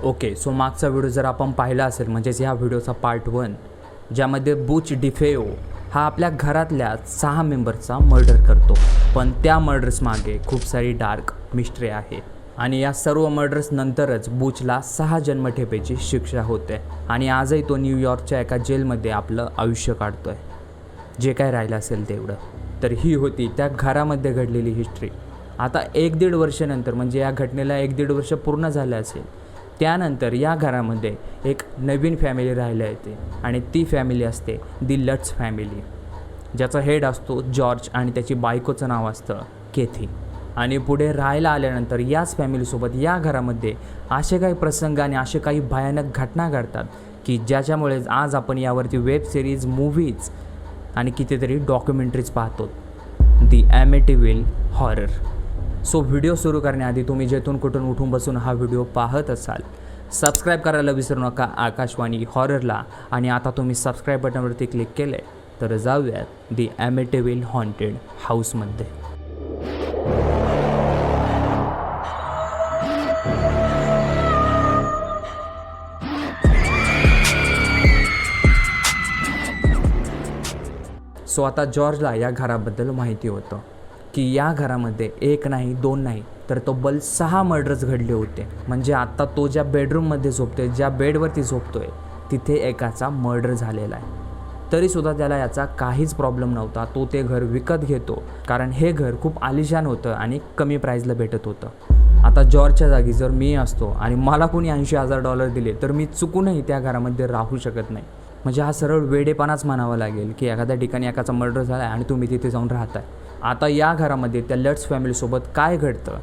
Okay, so मागचा video जर आपण पाहिला असेल म्हणजेच ह्या व्हिडिओचा पार्ट 1, ज्यामध्ये बुच डिफेओ हा आपल्या घरातल्या 6 मेंबरचा मर्डर करतो. पण त्या मर्डर्स मागे खूप सारी डार्क मिस्ट्री आहे आणि या सर्व मर्डर्स नंतरच बुचला 6 जन्मठेपेची शिक्षा होते आणि आजही तो न्यूयॉर्कच्या एका जेलमध्ये आपलं आयुष्य काढतोय, जे काय राहिलं असेल तेवढं. तर ही होती त्या घरामध्ये घडलेली हिस्ट्री. आता 1-1.5 वर्षानंतर म्हणजे या घटनेला 1-1.5 वर्ष पूर्ण झालं असेल, त्यानंतर या घरामध्ये एक नवीन फॅमिली राहिली येते आणि ती फॅमिली असते दी लट्स फॅमिली, ज्याचा हेड असतो जॉर्ज आणि त्याची बायकोचं नाव असतं केथी. आणि पुढे राहायला आल्यानंतर याच फॅमिलीसोबत या घरामध्ये असे काही प्रसंग आणि असे काही भयानक घटना घडतात की ज्याच्यामुळे आज आपण यावरती वेब सिरीज, मूव्हीज आणि कितीतरी डॉक्युमेंटरीज पाहतो, दी ॲमिटीव्हिल हॉरर. सो व्हिडिओ सुरू करण्याआधी तुम्ही जेथून कुठून उठून बसून हा व्हिडिओ पाहत असाल, सबस्क्राईब करायला विसरू नका आकाशवाणी हॉररला. आणि आता तुम्ही सबस्क्राईब बटनवरती क्लिक केले तर जाऊयात दी ॲमिटीव्हिल हॉन्टेड हाऊसमध्ये. सो आता जॉर्जला या घराबद्दल माहिती होतं की या घरामध्ये 1 नाही 2 नाही तर तब्बल 6 मर्डर्स घडले होते. म्हणजे आत्ता तो ज्या बेडरूममध्ये झोपतोय, ज्या बेडवरती झोपतोय, तिथे एकाचा मर्डर झालेला आहे. तरीसुद्धा त्याला याचा काहीच प्रॉब्लेम नव्हता. तो ते घर विकत घेतो कारण हे घर खूप आलिशान होतं आणि कमी प्राईजला भेटत होतं. आता जॉर्जच्या जागी जर मी असतो आणि मला कोणी $80,000 दिले तर मी चुकूनही त्या घरामध्ये राहू शकत नाही. म्हणजे हा सरळ वेडेपणाच म्हणावा लागेल की एखाद्या ठिकाणी एकाचा मर्डर झाला आहे आणि तुम्ही तिथे जाऊन राहताय. आता या घरामध्ये त्या लट्स फॅमिलीसोबत काय घडतं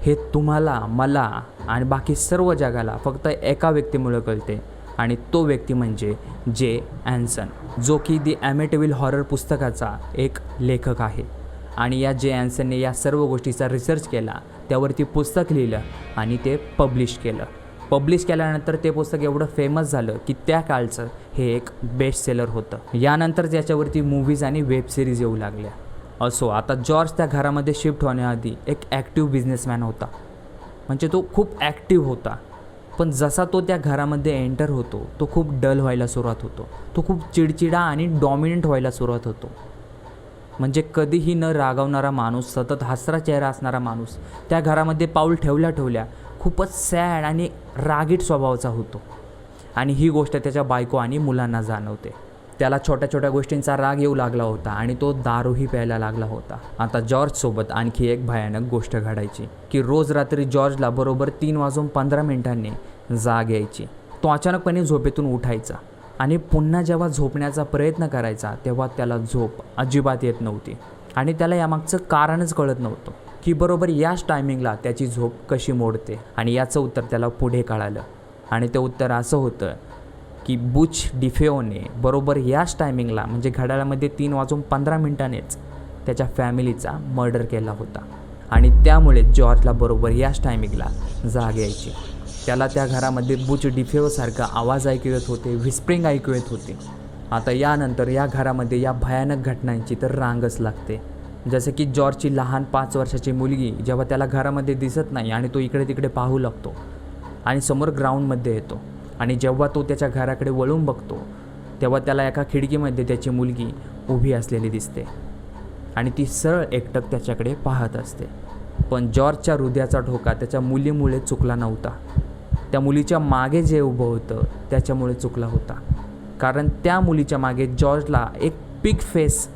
हे तुम्हाला, मला आणि बाकी सर्व जगाला फक्त एका व्यक्तीमुळे कळते आणि तो व्यक्ती म्हणजे जे अँसन, जो की दी ॲमिटीव्हिल हॉरर पुस्तकाचा एक लेखक आहे. आणि या जे अँसनने या सर्व गोष्टीचा रिसर्च केला, त्यावरती पुस्तक लिहिलं आणि ते पब्लिश केलं. पब्लिश केल्यानंतर ते पुस्तक एवढं फेमस झालं की त्या काळचं हे एक बेस्ट सेलर होतं. यानंतर त्याच्यावरती मूव्हीज आणि वेब सिरीज येऊ लागल्या. असो, आता जॉर्ज त्या घरामध्ये शिफ्ट होण्याआधी एक ॲक्टिव्ह बिझनेसमॅन होता. म्हणजे तो खूप ॲक्टिव्ह होता. पण जसा तो त्या घरामध्ये एंटर होतो, तो खूप डल व्हायला सुरुवात होतो. तो खूप चिडचिडा आणि डॉमिनंट व्हायला सुरुवात होतो. म्हणजे कधीही न रागावणारा माणूस, सतत हसरा चेहरा असणारा माणूस त्या घरामध्ये पाऊल ठेवल्या खूपच सॅड आणि रागीट स्वभावाचा होतो. आणि ही गोष्ट त्याच्या बायको आणि मुलांना जाणवते. त्याला छोट्या छोट्या गोष्टींचा राग येऊ लागला होता आणि तो दारूही प्यायला लागला होता. आता जॉर्जसोबत आणखी एक भयानक गोष्ट घडायची की रोज रात्री जॉर्जला बरोबर 3:15 जाग यायची. तो अचानकपणे झोपेतून उठायचा आणि पुन्हा जेव्हा झोपण्याचा प्रयत्न करायचा तेव्हा त्याला झोप अजिबात येत नव्हती. आणि त्याला यामागचं कारणच कळत नव्हतं की बरोबर याच टायमिंगला त्याची झोप कशी मोडते. आणि याचं उत्तर त्याला पुढे कळालं आणि ते उत्तर असं होतं की बुच डिफेओने बरोबर याच टायमिंगला म्हणजे घड्याळामध्ये 3:15 त्याच्या फॅमिलीचा मर्डर केला होता. आणि त्यामुळे जॉर्जला बरोबर याच टायमिंगला जाग यायची. त्याला त्या घरामध्ये बुच डिफेओसारखा आवाज ऐकू येत होते, व्हिस्परिंग ऐकू येत होते. आता यानंतर या घरामध्ये या भयानक घटनांची तर रांगच लागते. जसं की जॉर्जची लहान 5 वर्षाची मुलगी जेव्हा त्याला घरामध्ये दिसत नाही आणि तो इकडे तिकडे पाहू लागतो आणि समोर ग्राउंडमध्ये येतो आणि जेव्हा तो त्याच्या घराकडे वळून बघतो तेव्हा त्याला एका खिडकीमध्ये त्याची मुलगी उभी असलेली दिसते आणि ती सरळ एकटक त्याच्याकडे पाहत असते. पण जॉर्जच्या हृदयाचा ठोका त्याच्या मुलीमुळे चुकला नव्हता. त्या मुलीच्या मागे जे उभं होतं त्याच्यामुळे चुकला होता. कारण त्या मुलीच्या मागे जॉर्जला एक पिग फेस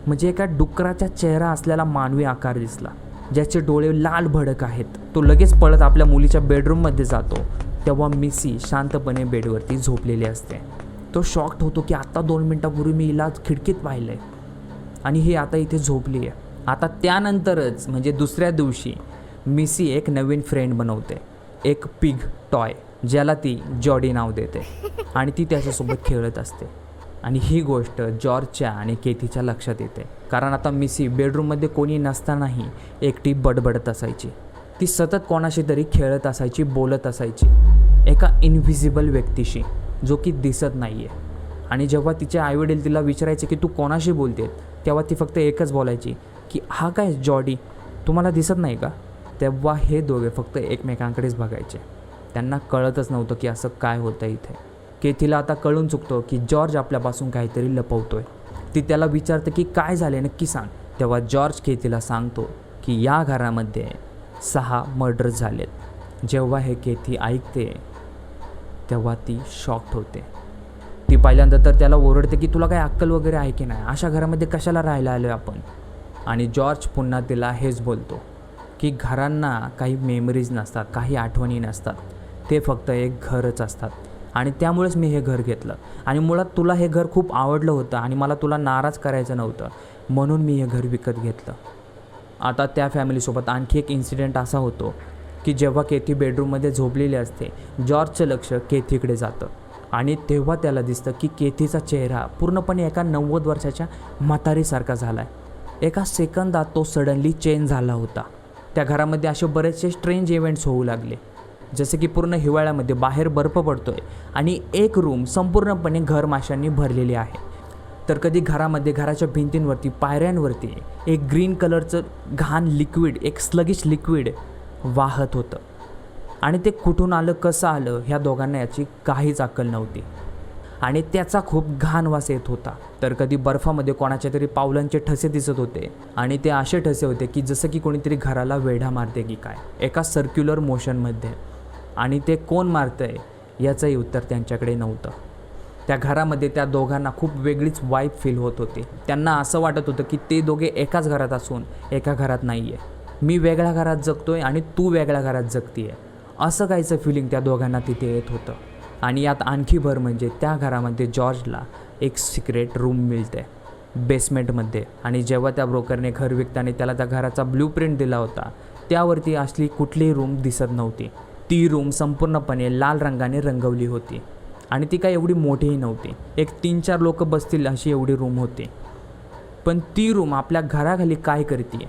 म्हणजे एका डुकराचा चेहरा असलेला मानवी आकार दिसला, ज्याचे डोळे लाल भडक आहेत. तो लगेच पळत आपल्या मुलीच्या बेडरूममध्ये जातो तेव्हा मिसी शांतपणे बेडवरती झोपलेली असते. तो शॉक्ड होतो की आत्ता 2 मिनिटापूर्वी मी हिला खिडकीत पाहिलं आहे आणि ही आता इथे झोपली आहे. आता त्यानंतरच म्हणजे दुसऱ्या दिवशी मिसी एक नवीन फ्रेंड बनवते, एक पिग टॉय, ज्याला ती जॉडी नाव देते आणि ती त्याच्यासोबत खेळत असते. आणि ही गोष्ट जॉर्जच्या आणि केथीच्या लक्षात येते कारण आता मिसी बेडरूममध्ये कोणी नसतानाही एकटी बडबडत असायची. ती सतत कोणाशी तरी खेळत असायची, बोलत असायची एका इनव्हिजिबल व्यक्तीशी, जो की दिसत नाही आहे. आणि जेव्हा तिचे आईवडील तिला विचारायचे की तू कोणाशी बोलते, तेव्हा ती फक्त एकच बोलायची की हा काय जॉडी, तुम्हाला दिसत नाही का? तेव्हा हे दोघे फक्त एकमेकांकडेच बघायचे त्यांना कळतच नव्हतं की असं काय होतं इथे. केथीला आता कळून चुकतो की जॉर्ज आपल्यापासून काहीतरी लपवतोय. ती त्याला विचारते की काय झाले नक्की सांग. तेव्हा जॉर्ज केथीला सांगतो की या घरामध्ये 6 मर्डर्स झालेत. जेव्हा हे केथी ऐकते तेव्हा ती शॉक्ड होते. ती पहिल्यांदा तर त्याला ओरडते की तुला काही अक्कल वगैरे आहे की नाही, अशा घरामध्ये कशाला राहायला आलो आपण. आणि जॉर्ज पुन्हा तिला हेच बोलतो की घरांना काही मेमरीज नसतात, काही आठवणी नसतात, ते फक्त एक घरच असतात. आणि त्यामुळेच मी हे घर घेतलं. आणि मुळात तुला हे घर खूप आवडलं होतं आणि मला तुला नाराज करायचं नव्हतं, म्हणून मी हे घर विकत घेतलं. आता त्या फॅमिलीसोबत आणखी एक इन्सिडेंट असा होतो की जेव्हा केथी बेडरूममध्ये झोपलेली असते, जॉर्जचं लक्ष केथीकडे जातं. आणि तेव्हा त्याला दिसतं की केथीचा चेहरा पूर्णपणे एका 90 वर्षाच्या म्हातारीसारखा झाला आहे. एका सेकंदात तो सडनली चेंज झाला होता. त्या घरामध्ये असे बरेचसे स्ट्रेंज इव्हेंट्स होऊ लागले, जसे की पूर्ण हिवाळ्यामध्ये बाहेर बर्फ पडतोय आणि एक रूम संपूर्णपणे घर माशांनी भरलेली आहे. तर कधी घरामध्ये घराच्या भिंतींवरती, पायऱ्यांवरती एक ग्रीन कलरचं घाण लिक्विड, एक स्लगिश लिक्विड वाहत होतं. आणि ते कुठून आलं, कसं आलं, ह्या दोघांना याची काहीच अक्कल नव्हती. आणि त्याचा खूप घाण वास येत होता. तर कधी बर्फामध्ये कोणाच्या तरी पावलांचे ठसे दिसत होते आणि ते असे ठसे होते की जसं की कोणीतरी घराला वेढा मारते की काय, एका सर्क्युलर मोशनमध्ये. आणि ते कोण मारतंय याचंही उत्तर त्यांच्याकडे नव्हतं. त्या घरामध्ये त्या दोघांना खूप वेगळीच वाईब फील होत होती. त्यांना असं वाटत होतं की ते दोघे एकाच घरात असून एका घरात नाही आहे. मी वेगळ्या घरात जगतोय आणि तू वेगळ्या घरात जगतीये, असं काहीचं फिलिंग त्या दोघांना तिथे येत होतं. आणि यात आणखी भर म्हणजे त्या घरामध्ये जॉर्जला एक सिक्रेट रूम मिळते बेसमेंटमध्ये. आणि जेव्हा त्या ब्रोकरने घर विकताना त्याला त्या घराचा ब्ल्यूप्रिंट दिला होता, त्यावरती असली कुठलीही रूम दिसत नव्हती. ती रूम संपूर्णपणे लाल रंगाने रंगवली होती आणि ती काय एवढी मोठीही नव्हती. एक 3-4 लोक बसतील अशी एवढी रूम होती. पण ती रूम आपल्या घराखाली काय करते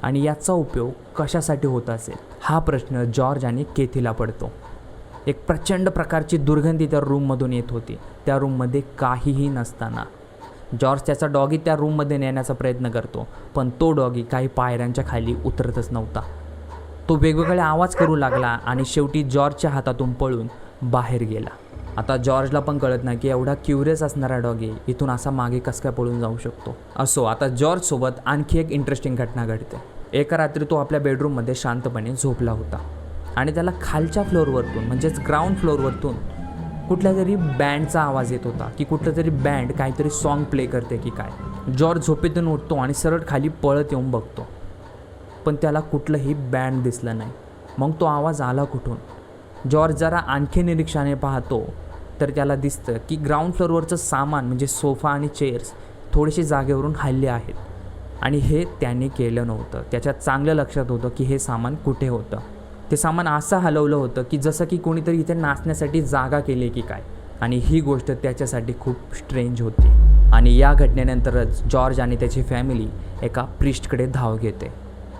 आणि याचा उपयोग कशासाठी होत असेल, हा प्रश्न जॉर्ज आणि केथीला पडतो. एक प्रचंड प्रकारची दुर्गंधी त्या रूममधून येत होती. त्या रूममध्ये काहीही नसताना जॉर्ज त्याचा डॉगी त्या रूममध्ये नेण्याचा प्रयत्न करतो, पण तो डॉगी काही पायऱ्यांच्या खाली उतरतच नव्हता. तो वेगवेगळे आवाज करू लागला आणि शेवटी जॉर्जच्या हातातून पळून बाहेर गेला. आता जॉर्जला पण कळत नाही की एवढा क्युरियस असणारा डॉगी इथून असा मागे कसं काय पळून जाऊ शकतो. असो, आता जॉर्जसोबत आणखी एक इंटरेस्टिंग घटना घडते. एका रात्री तो आपल्या बेडरूममध्ये शांतपणे झोपला होता आणि त्याला खालच्या फ्लोअरवरतून म्हणजेच ग्राउंड फ्लोअरवरतून कुठल्या तरी बँडचा आवाज येत होता की कुठलं तरी बँड काहीतरी सॉन्ग प्ले करते की काय. जॉर्ज झोपेतून उठतो आणि सरळ खाली पळत येऊन बघतो, पण त्याला कुठलंही बँड दिसलं नाही. मग तो आवाज आला कुठून? जॉर्ज जरा आणखी निरीक्षणाने पाहतो तर त्याला दिसतं की ग्राउंड फ्लोअरवरचं सामान म्हणजे सोफा आणि चेअर्स थोडेसे जागेवरून हलले आहेत. आणि हे त्याने केलं नव्हतं. त्याच्या चांगलं लक्षात होतं की हे सामान कुठे होतं. ते सामान असं हलवलं होतं की जसं की कोणीतरी इथे नाचण्यासाठी जागा केली की काय. आणि ही गोष्ट त्याच्यासाठी खूप स्ट्रेंज होती. आणि या घटनेनंतरच जॉर्ज आणि त्याची फॅमिली एका प्रिस्टकडे धाव घेते.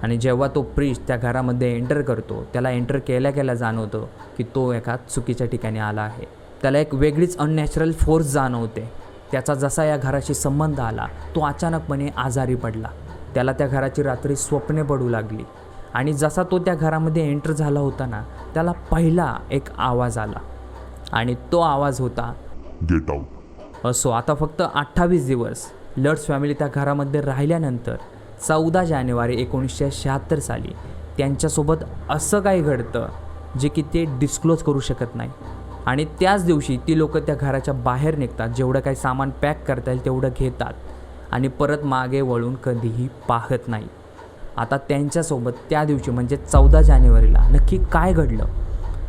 आणि जेव्हा तो प्रिस्ट त्या घरामध्ये एंटर करतो, त्याला एंटर केल्या जाणवतं की तो एका चुकीच्या ठिकाणी आला आहे. त्याला एक वेगळीच अननॅचरल फोर्स जाणवते. त्याचा जसा या घराशी संबंध आला, तो अचानकपणे आजारी पडला. त्याला त्या घराची रात्री स्वप्ने पडू लागली. आणि जसा तो त्या घरामध्ये एंटर झाला होता ना, त्याला पहिला एक आवाज आला आणि तो आवाज होता गेट आउट. असो, आता फक्त 28 दिवस लर्ड्स फॅमिली त्या घरामध्ये राहिल्यानंतर 14 जानेवारी 1976 साली त्यांच्यासोबत असं काही घडतं जे की ते डिस्क्लोज करू शकत नाही. आणि त्याच दिवशी ती लोकं त्या घराच्या बाहेर निघतात, जेवढं काही सामान पॅक करता येईल तेवढं घेतात आणि परत मागे वळून कधीही पाहत नाही. आता त्यांच्यासोबत त्या दिवशी म्हणजे 14 जानेवारीला नक्की काय घडलं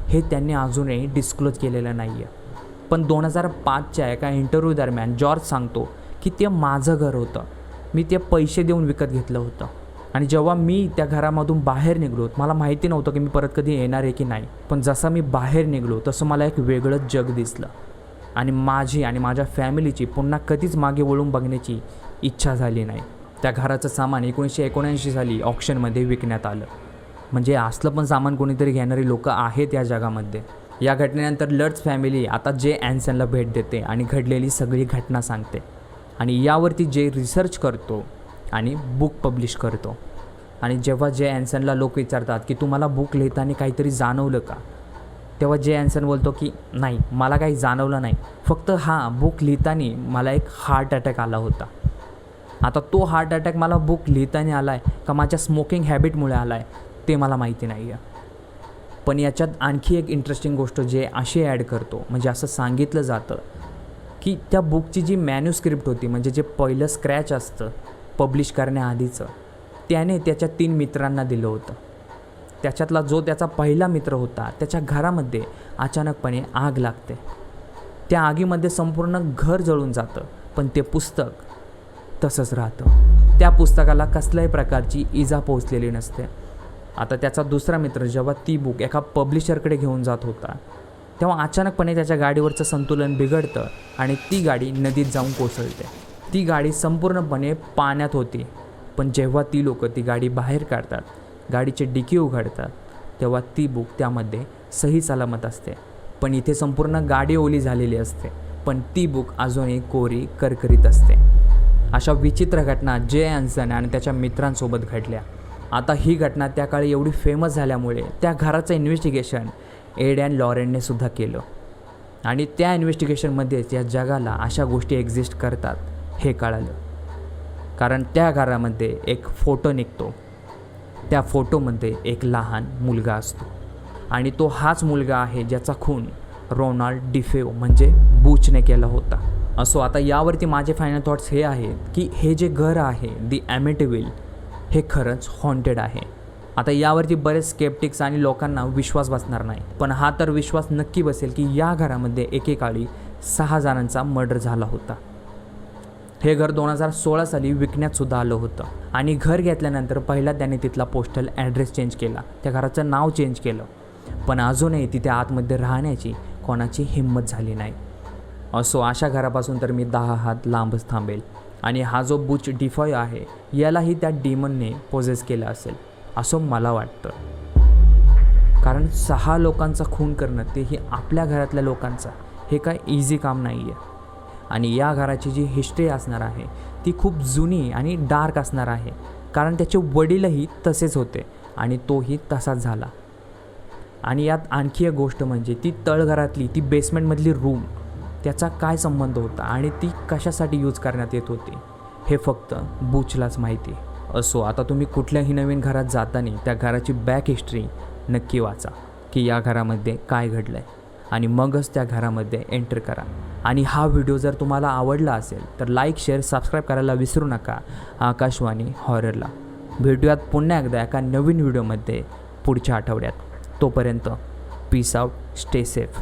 हे त्यांनी अजूनही डिस्क्लोज केलेलं नाही आहे. पण 2005च्या एका इंटरव्ह्यू दरम्यान जॉर्ज सांगतो की ते माझं घर होतं, मी ते पैसे देऊन विकत घेतलं होतं. आणि जेव्हा मी त्या घरामधून बाहेर निघलो, मला माहिती नव्हतं की मी परत कधी येणार आहे की नाही. पण जसं मी बाहेर निघलो तसं मला एक वेगळंच जग दिसलं आणि माझी आणि माझ्या फॅमिलीची पुन्हा कधीच मागे वळून बघण्याची इच्छा झाली नाही. त्या घराचं सामान 1979 साली ऑक्शनमध्ये विकण्यात आलं. म्हणजे असलं पण सामान कोणीतरी घेणारी लोकं आहेत या जगामध्ये. या घटनेनंतर लर्ड्स फॅमिली आता जे अँसनला भेट देते आणि घडलेली सगळी घटना सांगते आणि यावरती जे रिसर्च करतो आणि बुक पब्लिश करतो. आणि जेव्हा जे अँसनला लोक विचारतात की तुम्हाला बुक लिहिताना काहीतरी जाणवलं का, तेव्हा जे अँसन बोलतो की नाही, मला काही जाणवलं नाही, फक्त बुक लिहिताना मला एक हार्ट अटॅक आला होता. आता तो हार्ट अटॅक मला बुक लिहिताना आला आहे का माझ्या स्मोकिंग हॅबिटमुळे आला आहे ते मला माहिती नाही आहे. पण याच्यात आणखी एक इंटरेस्टिंग गोष्ट जे अशी ॲड करतो, म्हणजे असं सांगितलं जातं की त्या बुकची जी मॅन्युस्क्रिप्ट होती, म्हणजे जे पहिलं स्क्रॅच असतं पब्लिश करण्याआधीचं, त्याने त्याच्या 3 मित्रांना दिलं होतं. त्याच्यातला जो त्याचा पहिला मित्र होता त्याच्या घरामध्ये अचानकपणे आग लागते. त्या आगीमध्ये संपूर्ण घर जळून जातं, पण ते पुस्तक तसंच राहतं. त्या पुस्तकाला कसल्याही प्रकारची इजा पोहोचलेली नसते. आता त्याचा दुसरा मित्र जेव्हा ती बुक एका पब्लिशरकडे घेऊन जात होता तेव्हा अचानकपणे त्याच्या गाडीवरचं संतुलन बिघडतं आणि ती गाडी नदीत जाऊन कोसळते. ती गाडी संपूर्णपणे पाण्यात होती, पण जेव्हा ती लोकं ती गाडी बाहेर काढतात, गाडीचे डिकी उघडतात, तेव्हा ती बुक त्यामध्ये सही सलामत असते. पण इथे संपूर्ण गाडी ओली झालेली असते, पण ती बुक अजूनही कोरी करकरीत असते. अशा विचित्र घटना जे अँसन आणि त्याच्या मित्रांसोबत घडल्या. आता ही घटना त्या काळी एवढी फेमस झाल्यामुळे त्या घराचं इन्व्हेस्टिगेशन एड अँड लॉरेनने सुद्धा केलं आणि त्या इन्व्हेस्टिगेशनमध्येच या जगाला अशा गोष्टी एक्झिस्ट करतात हे कळालं. कारण त्या घरामध्ये एक फोटो निघतो, त्या फोटोमध्ये एक लहान मुलगा असतो आणि तो हाच मुलगा आहे ज्याचा खून रोनाल्ड डिफेओ म्हणजे बूचने केला होता. असो, आता यावरती माझे फायनल थॉट्स हे आहेत की हे जे घर आहे दी ॲमिटिव्हिल हे खरंच हॉन्टेड आहे. आता यावरती बरेच स्केप्टिक्स आणि लोकांना विश्वास बसणार नाही, पण हा तर विश्वास नक्की बसेल की या घरामध्ये एकेकाळी 6 जणांचा मर्डर झाला होता. हे घर 2016 साली विकण्यातसुद्धा आलं होतं आणि घर घेतल्यानंतर पहिला त्याने तिथला पोस्टल ॲड्रेस चेंज केला, त्या घराचं नाव चेंज केलं, पण अजूनही तिथे आतमध्ये राहण्याची कोणाची हिंमत झाली नाही. असो, अशा घरापासून तर मी 10 हात लांबच थांबेल. आणि हा जो बूच डिफॉय आहे यालाही त्या डिमनने पोजेस केलं असेल असं मला वाटतं. कारण 6 लोकांचा खून करणं, तेही आपल्या घरातल्या लोकांचा, हे काय इझी काम नाही आहे. आणि या घराची जी हिस्ट्री असणार आहे ती खूप जुनी आणि डार्क असणार आहे, कारण त्याचे वडीलही तसेच होते आणि तोही तसाच झाला. आणि यात आणखी एक गोष्ट म्हणजे ती तळघरातली, ती बेसमेंटमधली रूम, त्याचा काय संबंध होता आणि ती कशासाठी यूज करण्यात येत होती हे फक्त बूचलाच माहिती. असो, आता तुम्ही कुठल्याही नवीन घरात जाताना त्या घराची बॅक हिस्ट्री नक्की वाचा की या घरामध्ये काय घडलं आहे आणि मगच त्या घरामध्ये एंटर करा. आणि हा व्हिडिओ जर तुम्हाला आवडला असेल तर लाईक, शेअर, सबस्क्राईब करायला विसरू नका आकाशवाणी हॉररला. भेटूयात पुन्हा एकदा एका नवीन व्हिडिओमध्ये पुढच्या आठवड्यात. तोपर्यंत पीस आउट, स्टे सेफ.